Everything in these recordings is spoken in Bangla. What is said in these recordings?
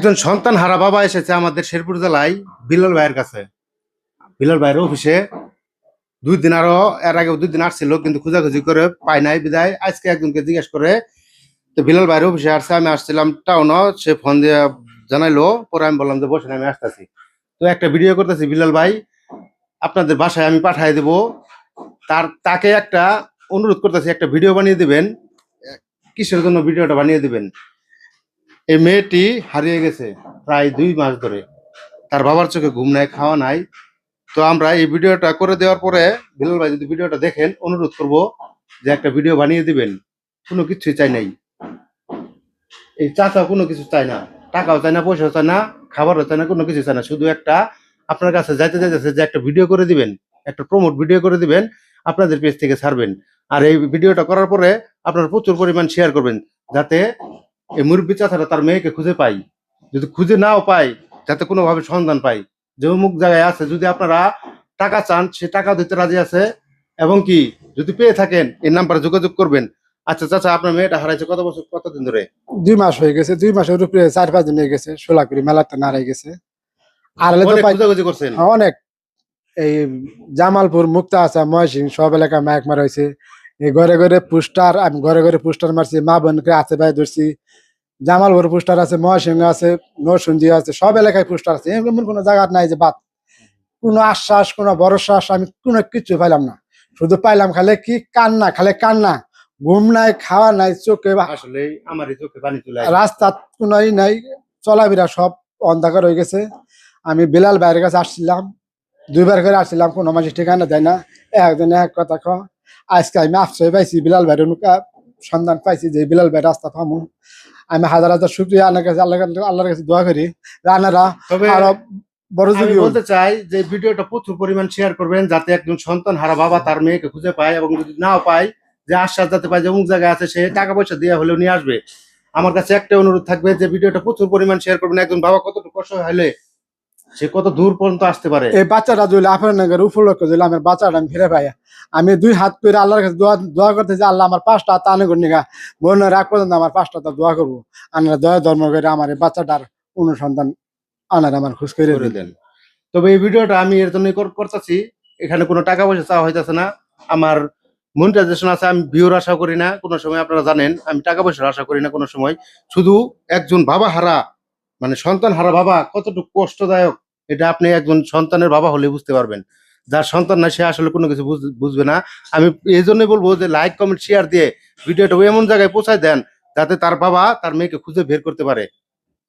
একজন সন্তান হারা বাবা এসেছে আমাদের শেরপুর জেলায় বিলাল ভাইয়ের কাছে। বিলাল ভাইয়ের অফিসে 2 দিন আরো এর আগে 2 দিন আসছিল, কিন্তু খোঁজাখুঁজি করে পাই নাই বিদায় আজকে একজনকে জিজ্ঞেস করে তো বিলাল ভাইয়ের অফিসে আসছে। আমি আসছিলাম টাউনও, সে ফোন দিয়ে জানাইলো, পরে আমি বললাম যে বসেন আমি আসতেছি। তো একটা ভিডিও করতেছি, বিলাল ভাই আপনাদের বাসায় আমি পাঠিয়ে দেব, তাকে একটা অনুরোধ করতেছি একটা ভিডিও বানিয়ে দিবেন। কিসের জন্য ভিডিওটা বানিয়ে দিবেন? এই মেয়েটি হারিয়ে গেছে প্রায় 2 মাস ধরে, তার বাবার চোখে ঘুম নাই, খাওয়া নাই। তো আমরা এই ভিডিওটা করে দেওয়ার পরে বিলাল ভাই যদি ভিডিওটা দেখেন, অনুরোধ করব যে একটা ভিডিও বানিয়ে দিবেন। কোনো কিছুই চাই নাই, এই চাচা কোনো কিছু চায় না, টাকাও চায় না, পয়সাও চায় না, খাবারও চায় না, কোনো কিছু চায় না, শুধু একটা আপনার কাছে যাইতে যাইতেছে যে একটা ভিডিও করে দিবেন, একটা প্রমোট ভিডিও করে দিবেন, আপনাদের পেজ থেকে ছাড়বেন। আর এই ভিডিওটা করার পরে আপনারা প্রচুর পরিমাণ শেয়ার করবেন, যাতে এই মুরব্বী চাচারা তার মেয়েকে খুঁজে পাই। যদি খুঁজে নাও পাই, যাতে কোনোভাবে সন্ধান পাই যে অমুক জায়গায় আছে। যদি আপনারা টাকা চান, সে টাকা দিতে রাজি আছে। এবং কি যদি পেয়ে থাকেন এই নাম্বারে যোগাযোগ করবেন। আচ্ছা চাচা, আপনার মেয়েটা হারাইছে কত বছর, কতদিন ধরে? 2 মাস হয়ে গেছে, 2 মাসের উপরে 4-5 দিন হয়ে গেছে। সোলাপুরি মেলাতে নাড়াই গেছে। আর হলে তো অনেক খোঁজাখুঁজি করছেন? অনেক, এই জামালপুর, মুক্তা আসা, ময়সিং সব এলাকায় মাইক মারা হয়েছে। এই ঘরে ঘরে পোস্টার, আমি ঘরে ঘরে পোস্টার মারছি, মা বোনকে আছে ভাই ধরছি। জামালপুর পোস্টার আছে, ময়সিং আছে, নরসিংদী আছে, সব এলাকায় পোস্টার আছে। এমন কোনো জায়গা নাই যে বাদ। কোনো আশ্বাস, কোনো ভরসা আমি কোনো কিছু পাইলাম না। শুধু পাইলাম খালি কি কান্না, খালি কান্না। ঘুম নাই, খাওয়া নাই, চোখে আসলে আমারই চোখে পানি চলে রাস্তা কোনোই নাই, চলাফেরা সব অন্ধকার হয়ে গেছে। আমি বিলাল ভাইয়ের কাছে আসছিলাম, 2বার করে আসছিলাম, কোনো মানুষ ঠিকানা দেয় না। একজন এক কথা ক। আজকে আমি আশ্রয় পাইছি, বিলাল ভাইয়ের সন্ধান পাইছি যে বিলাল ভাই রাস্তা পামু। আমি হাজার হাজার শুক্রিয়া আল্লাহর কাছে, আল্লাহর কাছে দোয়া করি রানারা আরো বড় আমি যোগ্য। বলতে চাই যে ভিডিওটা প্রচুর পরিমাণ শেয়ার করবেন, যাতে একজন সন্তান হারা বাবা তার মেয়েকে খুঁজে পায়। এবং যদি নাও পায়, যে আশ্বাস যাতে পায় যে অমুক জায়গায় আছে, সে টাকা পয়সা দিয়ে হলেও নিয়ে আসবে। আমার কাছে একটা অনুরোধ থাকবে যে ভিডিওটা প্রচুর পরিমাণ শেয়ার করবেন। একজন বাবা কতটুকু কষ্ট হলে সে কত দূর পর্যন্ত আসতে পারে। এই বাচ্চাটা যদি আপনার নগর উপলক্ষ যদি আমার বাচ্চাটা আমি ফিরে পাই, আমি 2 হাত করে আল্লাহর কাছে দোয়া করতেছি, আল্লাহ আমার 5টা হাত আনে নিগা বোনের রাগ পর্যন্ত আমার 5টা হাত দোয়া করবো। আনারা দয়া ধর্ম করে আমার এই বাচ্চাটার অনুসন্ধান আনার আমার খোঁজ করে দেন। তবে এই ভিডিওটা আমি এর জন্য করতেছি, এখানে কোনো টাকা পয়সা চাওয়া হইতেছে না। আমার মনিটাইজেশন আছে, আমি ভিউর আশা করি না কোনো সময়। আপনারা জানেন আমি টাকা পয়সার আশা করি না কোনো সময়। শুধু একজন বাবা হারা, মানে সন্তান হারা বাবা কতটুকু কষ্টদায়ক, এটা আপনি একজন সন্তানের বাবা হলে বুঝতে পারবেন। যার সন্তান না, সে আসলে কোনো কিছু বুঝবে না। আমি এই জন্যই বলবো যে লাইক, কমেন্ট, শেয়ার দিয়ে ভিডিওটা এমন জায়গায় পৌঁছায় দেন, যাতে তার বাবা তার মেয়েকে খুঁজে বের করতে পারে।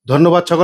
ধন্যবাদ সকল।